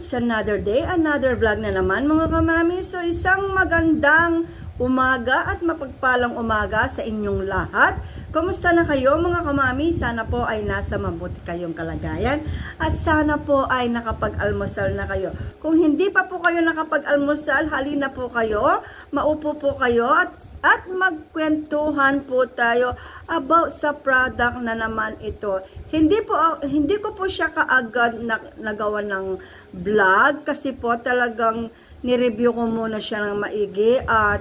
It's another day, another vlog na naman mga kamami. So isang magandang umaga at mapagpalang umaga sa inyong lahat. Kumusta na kayo mga kamami? Sana po ay nasa mabuti kayong kalagayan at sana po ay nakapag-almusal na kayo. Kung hindi pa po kayo nakapag-almusal, halina po kayo, maupo po kayo at magkwentuhan po tayo about sa product na naman ito. Hindi ko po siya kaagad nagawa ng vlog kasi po talagang ni-review ko muna siya ng maigi at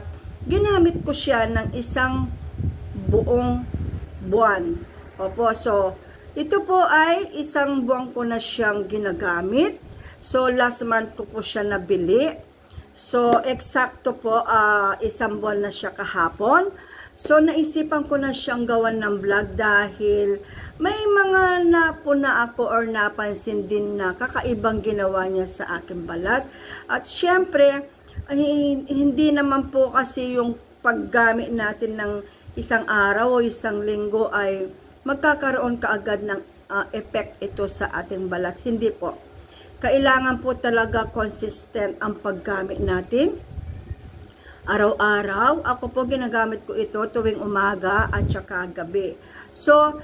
ginamit ko siya ng isang buong buwan. Opo, so ito po ay isang buwan ko na siyang ginagamit. So last month ko po siya nabili. So eksakto po isang buwan na siya kahapon. So naisipan ko na siyang gawan ng vlog dahil may mga napuna ako or napansin din na kakaibang ginawa niya sa aking balat. At syempre, hindi naman po kasi yung paggamit natin ng isang araw o isang linggo ay magkakaroon kaagad ng effect ito sa ating balat. Hindi po. Kailangan po talaga consistent ang paggamit natin. Araw-araw, ako po ginagamit ko ito tuwing umaga at saka gabi. So,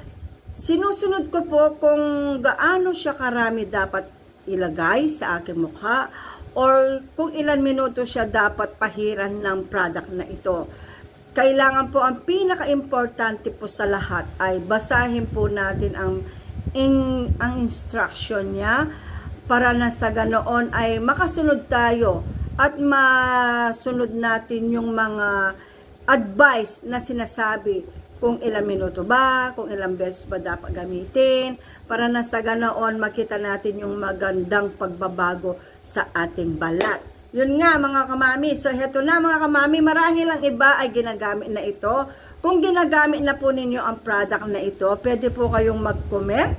sinusunod ko po kung gaano siya karami dapat ilagay sa aking mukha or kung ilan minuto siya dapat pahiran ng product na ito. Kailangan po, ang pinaka-importante po sa lahat ay basahin po natin ang instruction niya para na sa ganoon ay makasunod tayo at masunod natin yung mga advice na sinasabi kung ilang minuto ba, kung ilang beses ba dapat gamitin, para na sa ganoon makita natin yung magandang pagbabago sa ating balat. Yun nga mga kamami, so heto na mga kamami, marahil ang iba ay ginagamit na ito. Kung ginagamit na po ninyo ang product na ito, pwede po kayong mag-comment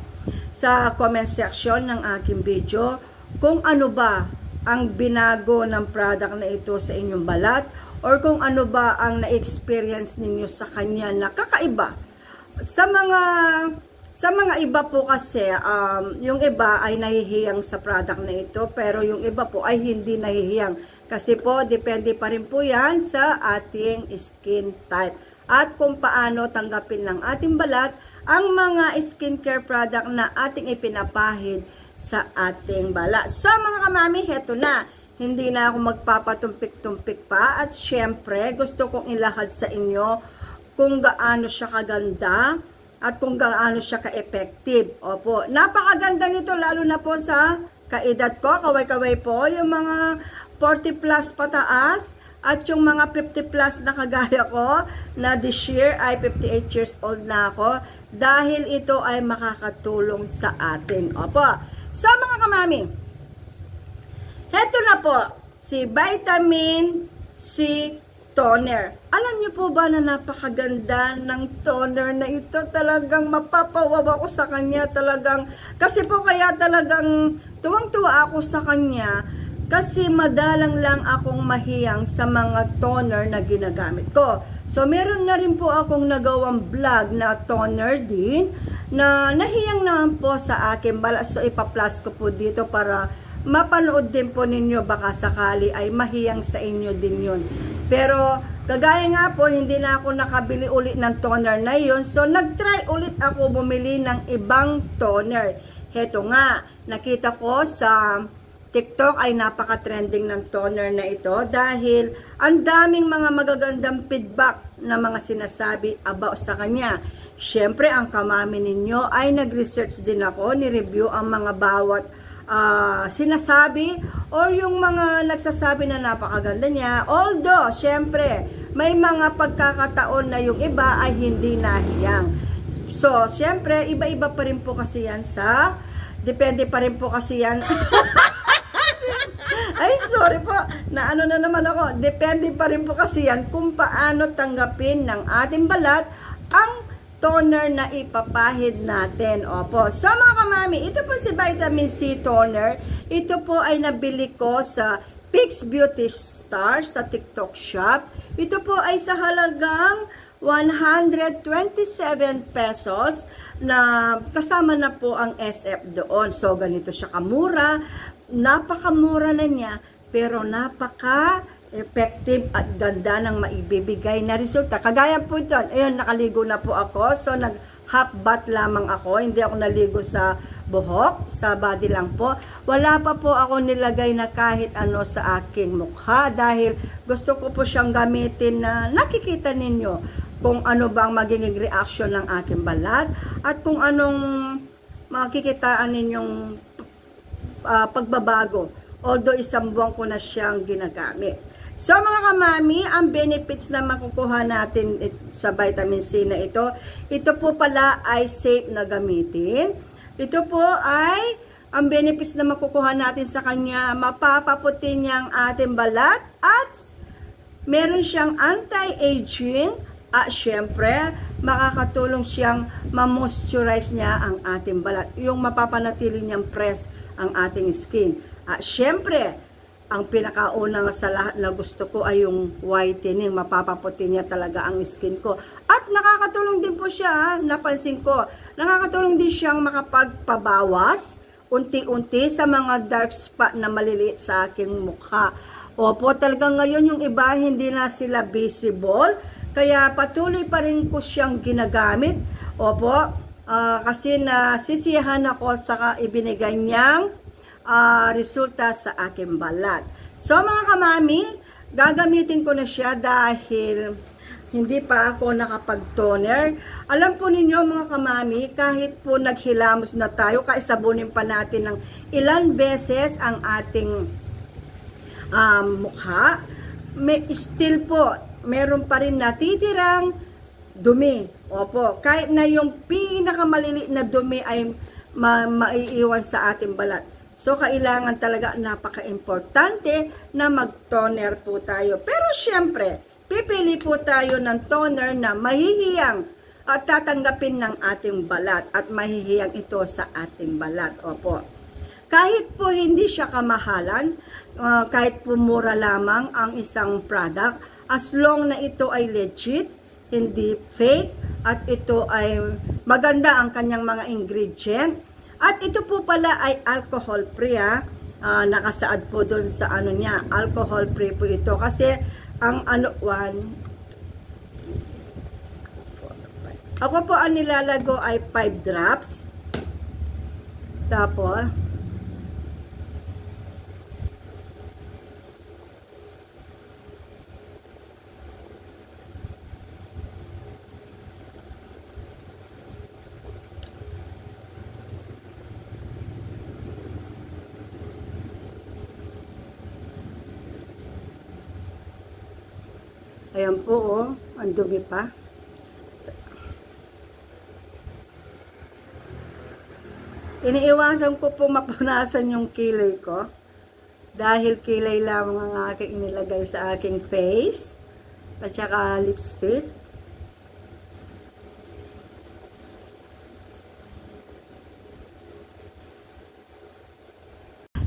sa comment section ng aking video kung ano ba ang binago ng product na ito sa inyong balat or kung ano ba ang na-experience ninyo sa kanya na kakaiba. Sa mga iba po kasi, yung iba ay nahihiyang sa product na ito, pero yung iba po ay hindi nahihiyang. Kasi po, depende pa rin po yan sa ating skin type. At kung paano tanggapin ng ating balat ang mga skincare product na ating ipinapahid sa ating balat. So mga kamami, heto na. Hindi na ako magpapatumpik-tumpik pa. At syempre, gusto kong ilahad sa inyo kung gaano siya kaganda at kung gaano siya ka-effective. Opo, napakaganda nito lalo na po sa kaedad ko. Kaway-kaway po, yung mga 40 plus pataas at yung mga 50 plus na kagaya ko na this year ay 58 years old na ako dahil ito ay makakatulong sa atin. Opo, so mga kamami, heto na po, si Vitamin C Toner. Alam niyo po ba na napakaganda ng toner na ito? Talagang mapapawawa ko sa kanya. Talagang, kasi po kaya talagang tuwang-tuwa ako sa kanya kasi madalang lang akong mahiyang sa mga toner na ginagamit ko. So, meron na rin po akong nagawang vlog na toner din na nahiyang naman po sa akin balat. So, ipa-plus ko po dito para mapanood din po ninyo, baka sakali ay mahiyang sa inyo din yun. Pero kagaya nga po, hindi na ako nakabili ulit ng toner na yun. So nag-try ulit ako bumili ng ibang toner. Heto nga, nakita ko sa TikTok ay napaka-trending ng toner na ito dahil ang daming mga magagandang feedback na mga sinasabi about sa kanya. Syempre, ang kamami ninyo ay nag-research din ako, ni-review ang mga bawat sinasabi or yung mga nagsasabi na napakaganda niya. Although, syempre, may mga pagkakataon na yung iba ay hindi nahiyang. So, syempre, iba-iba pa rin po kasi yan depende pa rin po kasi yan. Ay, sorry po, naano na naman ako. Depende pa rin po kasi yan kung paano tanggapin ng ating balat ang toner na ipapahid natin. Opo. So mga kamami, ito po si Vitamin C Toner. Ito po ay nabili ko sa Pix Beauty Star sa TikTok shop. Ito po ay sa halagang 127 pesos na kasama na po ang SF doon. So ganito siya kamura. napakamura na niya, pero napaka-effective at ganda ng maibibigay na resulta. Kagaya po ito, ayun, nakaligo na po ako. So, half bath lamang ako. Hindi ako naligo sa buhok, sa body lang po. Wala pa po ako nilagay na kahit ano sa aking mukha dahil gusto ko po siyang gamitin na nakikita ninyo kung ano bang magiging reaction ng aking balat at kung anong makikitaan ninyong pagbabago. Although isang buwan ko na siyang ginagamit. So mga kamami, ang benefits na makukuha natin sa vitamin C na ito po pala ay safe na gamitin. Ito po ay ang benefits na makukuha natin sa kanya, mapapaputi niya ang ating balat at meron siyang anti-aging at syempre makakatulong siyang ma-moisturize niya ang ating balat. Yung mapapanatili niyang fresh ang ating skin. At syempre, ang pinakauna sa lahat na gusto ko ay yung whitening. Mapapaputi niya talaga ang skin ko. At nakakatulong din po siya, napansin ko, nakakatulong din siyang makapagpabawas unti-unti sa mga dark spot na maliliit sa aking mukha. Opo, talagang ngayon yung iba hindi na sila visible. Kaya patuloy pa rin ko siyang ginagamit. Opo, kasi nasisiyahan ako sa ibinigay niyang resulta sa aking balat. So mga kamami, gagamitin ko na siya dahil hindi pa ako nakapag-toner. Alam po ninyo mga kamami, kahit po naghilamos na tayo, kaisabunin pa natin ng ilan beses ang ating mukha, still po, meron pa rin natitirang dumi. Opo, kahit na yung pinakamaliliit na dumi ay maiiwan sa ating balat. So, kailangan talaga napaka-importante na mag-toner po tayo. Pero syempre, pipili po tayo ng toner na mahihiyang at tatanggapin ng ating balat at mahihiyang ito sa ating balat. Opo. Kahit po hindi siya kamahalan, kahit po mura lamang ang isang product, as long na ito ay legit, hindi fake, at ito ay maganda ang kanyang mga ingredient. At ito po pala ay alcohol free, nakasaad po doon sa ano niya, alcohol free po ito kasi ang ano, ako po ang nilalago ay 5 drops. Tapos ayan po, oh, ang dumi pa. Iniiwasan ko po mapunasan yung kilay ko. Dahil kilay lamang ang aking inilagay sa aking face. At saka lipstick.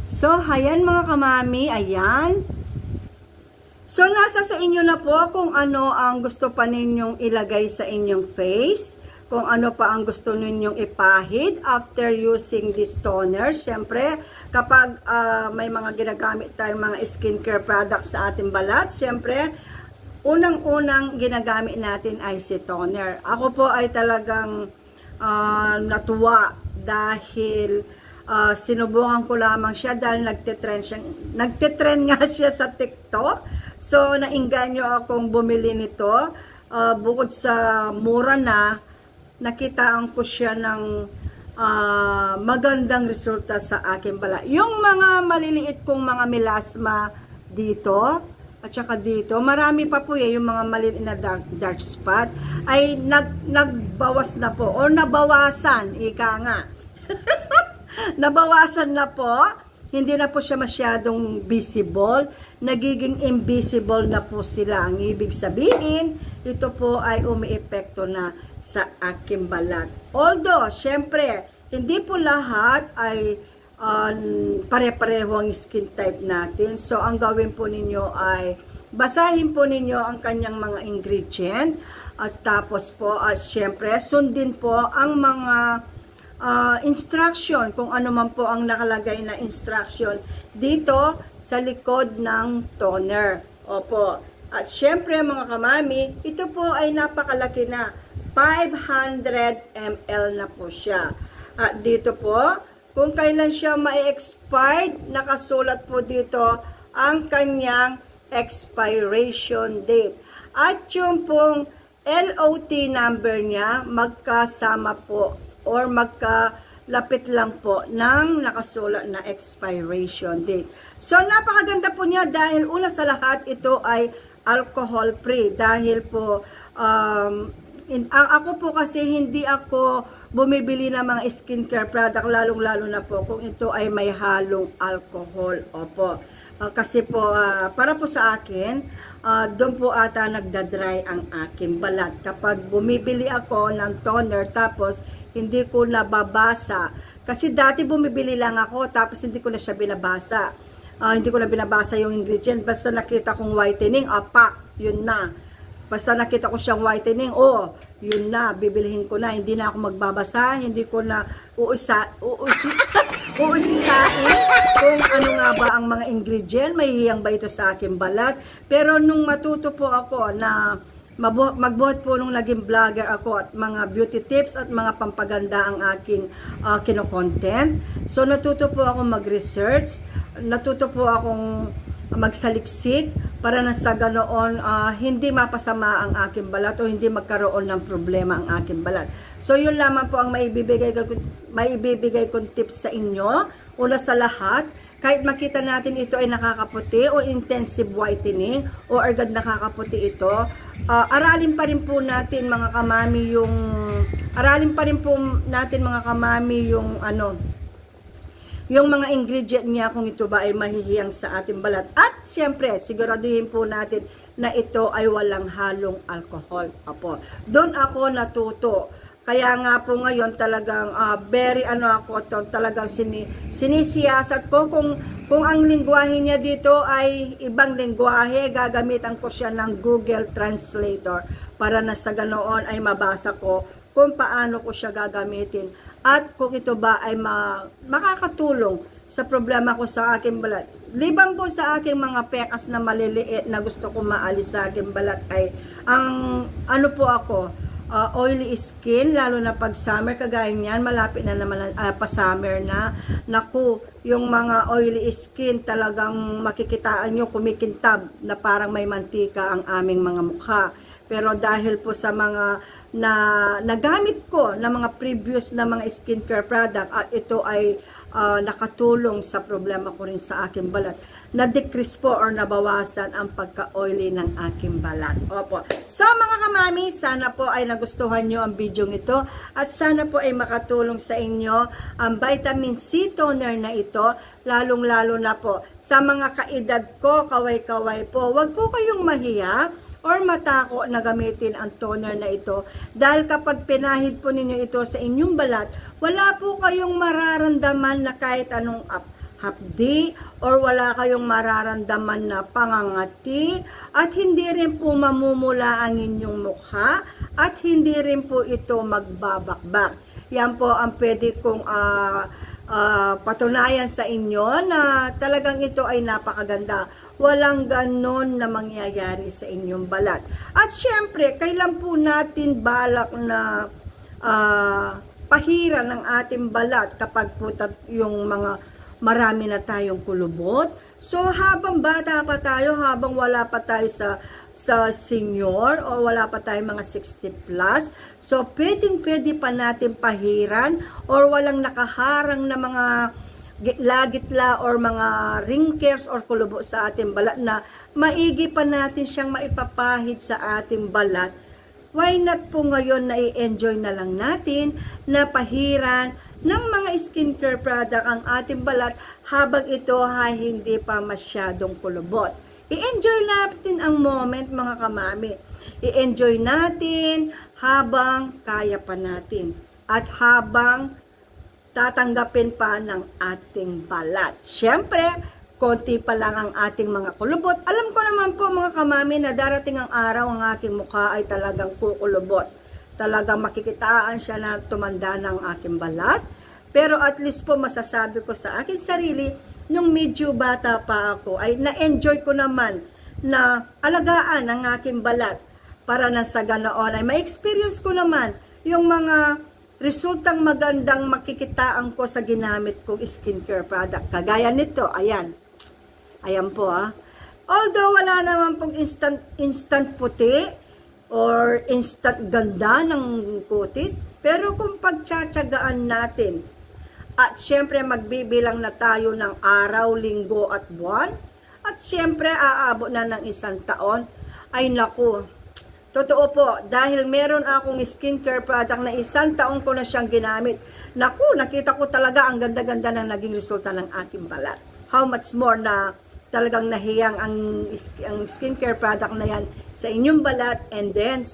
So, ayan mga kamami, ayan. So, nasa sa inyo na po kung ano ang gusto pa ninyong ilagay sa inyong face. Kung ano pa ang gusto ninyong ipahid after using this toner. Siyempre, kapag may mga ginagamit tayong mga skincare products sa ating balat, siyempre, unang-unang ginagamit natin ay si toner. Ako po ay talagang natuwa dahil sinubukan ko lamang siya dahil nagtitrend nga siya sa TikTok. So, nainganyo akong bumili nito. Bukod sa mura na, nakitaan ko siya ng magandang resulta sa aking balat. Yung mga maliliit kong mga melasma dito, at saka dito, marami pa po yung mga maliliit na dark spot, ay nagbawas na po, o nabawasan, ika nga. Nabawasan na po. Hindi na po siya masyadong visible. Nagiging invisible na po sila. Ang ibig sabihin, ito po ay umiepekto na sa aking balat. Although, syempre, hindi po lahat ay pare-pareho ang skin type natin. So, ang gawin po ninyo ay basahin po ninyo ang kanyang mga ingredient. At tapos po, syempre, sundin po ang mga instruction, kung ano man po ang nakalagay na instruction dito sa likod ng toner. Opo. At syempre mga kamami, ito po ay napakalaki na. 500 ml na po siya. At dito po, kung kailan siya ma-expired, nakasulat po dito ang kanyang expiration date. At yung pong LOT number niya, magkasama po or magkalapit lang po ng nakasulat na expiration date. So, napakaganda po niya dahil una sa lahat, ito ay alcohol-free. Dahil po, ako po kasi hindi ako bumibili ng mga skincare product, lalong-lalo na po kung ito ay may halong alcohol. Opo. Kasi po, para po sa akin, doon po ata nagdadry ang aking balat. Kapag bumibili ako ng toner tapos hindi ko nababasa. Kasi dati bumibili lang ako tapos hindi ko na siya binabasa. Hindi ko na binabasa yung ingredient. Basta nakita kong whitening, pak, yun na. Basta nakita ko siyang whitening, yun na, bibilihin ko na. Hindi na ako magbabasa, hindi ko na uusisain kung ano nga ba ang mga ingredient, mahihiyang ba ito sa aking balat. Pero nung matuto po ako na magbuhat po nung naging vlogger ako at mga beauty tips at mga pampaganda ang aking kino-content. So natuto po ako mag-research, natuto po akong magsaliksik para na sa ganoon hindi mapasama ang aking balat o hindi magkaroon ng problema ang aking balat. So yun lamang po ang maibibigay kong tips sa inyo. Una sa lahat, kahit makita natin ito ay nakakaputi o intensive whitening o agad nakakaputi ito, aralin pa rin po natin mga kamami yung mga ingredient niya kung ito ba ay mahihiyang sa ating balat. At siyempre, siguraduhin po natin na ito ay walang halong alcohol. Apo. Doon ako natuto. Kaya nga po ngayon talagang talagang sinisiyasat ko kung ang lingwahe niya dito ay ibang lingwahe, gagamitan ko siya ng Google Translator para na sa ganoon ay mabasa ko kung paano ko siya gagamitin at kung ito ba ay makakatulong sa problema ko sa aking balat. Liban po sa aking mga pekas na maliliit na gusto ko maalis sa aking balat ay oily skin, lalo na pag summer, kagaya niyan, malapit na naman pa summer na. Naku, yung mga oily skin talagang makikitaan nyo kumikintab na parang may mantika ang aming mga mukha. Pero dahil po sa mga nagamit ko na mga previous na mga skincare product at ito ay nakatulong sa problema ko rin sa aking balat, na-decrease po or nabawasan ang pagka-oily ng aking balat. Opo. So mga kamami, sana po ay nagustuhan nyo ang video ito at sana po ay makatulong sa inyo ang vitamin C toner na ito, lalong-lalo na po sa mga kaedad ko, kaway-kaway po. Huwag po kayong mahiya or matako na gamitin ang toner na ito dahil kapag pinahid po ninyo ito sa inyong balat, wala po kayong mararamdaman na kahit anong hapdi or wala kayong mararamdaman na pangangati at hindi rin po mamumula ang inyong mukha at hindi rin po ito magbabakbak. Yan po ang pwede kong patunayan sa inyo na talagang ito ay napakaganda. Walang ganon na mangyayari sa inyong balat. At syempre, kailan po natin balak na pahiran ng ating balat kapag po yung mga marami na tayong kulubot? So, habang bata pa tayo, habang wala pa tayo sa senior o wala pa tayo mga 60 plus, so pwede pa natin pahiran or walang nakaharang na mga gitla or mga wrinkles or kulubo sa ating balat na maigi pa natin siyang maipapahid sa ating balat. Why not po ngayon na i-enjoy na lang natin na pahiran ng mga skincare product ang ating balat habang ito ay hindi pa masyadong kulubot. I-enjoy natin ang moment mga kamami. I-enjoy natin habang kaya pa natin at habang tatanggapin pa ng ating balat. Siyempre, konti pa lang ang ating mga kulubot. Alam ko naman po mga kamami na darating ang araw ang aking mukha ay talagang kukulubot. talagang makikitaan siya na tumanda ng aking balat. Pero at least po masasabi ko sa akin sarili, nung medyo bata pa ako, ay na-enjoy ko naman na alagaan ang aking balat. Para na sa ganoon ay ma-experience ko naman yung mga resultang magandang makikitaan ko sa ginamit kong skincare product. Kagaya nito, ayan. Ayan po Although wala naman pong instant puti or instant ganda ng kutis, pero kung pagtsatsagaan natin, at syempre magbibilang na tayo ng araw, linggo at buwan, at syempre aabot na ng 1 taon, ay naku, totoo po, dahil meron akong skincare product na 1 taon ko na siyang ginamit, naku, nakita ko talaga ang ganda-ganda na naging resulta ng aking balat. How much more na talagang nahiyang ang skincare product na yan sa inyong balat, and then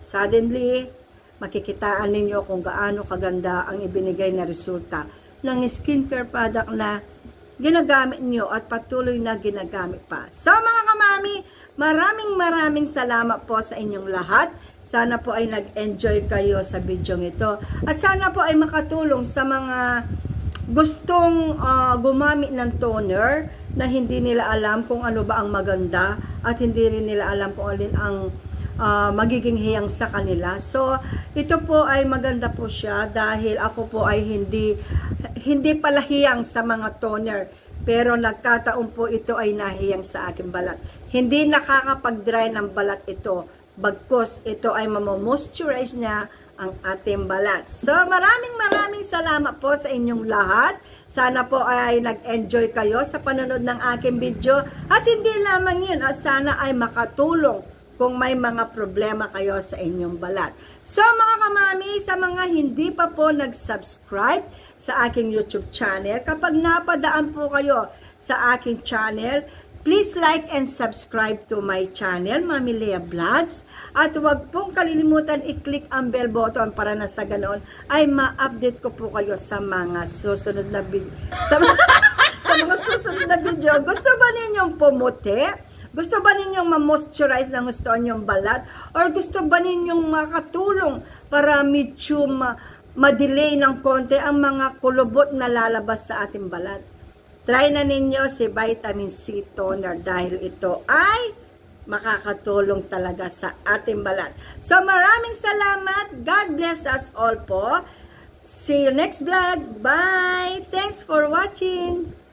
suddenly makikitaan ninyo kung gaano kaganda ang ibinigay na resulta ng skincare product na ginagamit nyo at patuloy na ginagamit pa. So mga kamami, maraming salamat po sa inyong lahat. Sana po ay nag-enjoy kayo sa video ito at sana po ay makatulong sa mga gustong gumamit ng toner na hindi nila alam kung ano ba ang maganda at hindi rin nila alam kung alin ang magiging hiyang sa kanila. So, ito po ay maganda po siya dahil ako po ay hindi pala hiyang sa mga toner, pero nagkataon po ito ay nahiyang sa aking balat. Hindi nakakapag-dry ng balat ito, bagkus ito ay mamomoisturize niya ang ating balat. So, maraming salamat po sa inyong lahat. Sana po ay nag-enjoy kayo sa panonood ng aking video. At hindi lamang yun, sana ay makatulong kung may mga problema kayo sa inyong balat. So, mga kamami, sa mga hindi pa po nag-subscribe sa aking YouTube channel, kapag napadaan po kayo sa aking channel, please like and subscribe to my channel, Mami Lea Vlogs. At huwag pong kalilimutan i-click ang bell button para na sa ganoon ay ma-update ko po kayo sa mga susunod na video. Sa mga susunod na video, gusto ba ninyong pumuti? Gusto ba ninyong ma-moisturize na gusto ninyong balat? Or gusto ba ninyong makatulong para medyo ma-delay ng konti ang mga kulubot na lalabas sa ating balat? Try na ninyo si Vitamin C Toner dahil ito ay makakatulong talaga sa ating balat. So maraming salamat. God bless us all po. See you next vlog. Bye! Thanks for watching.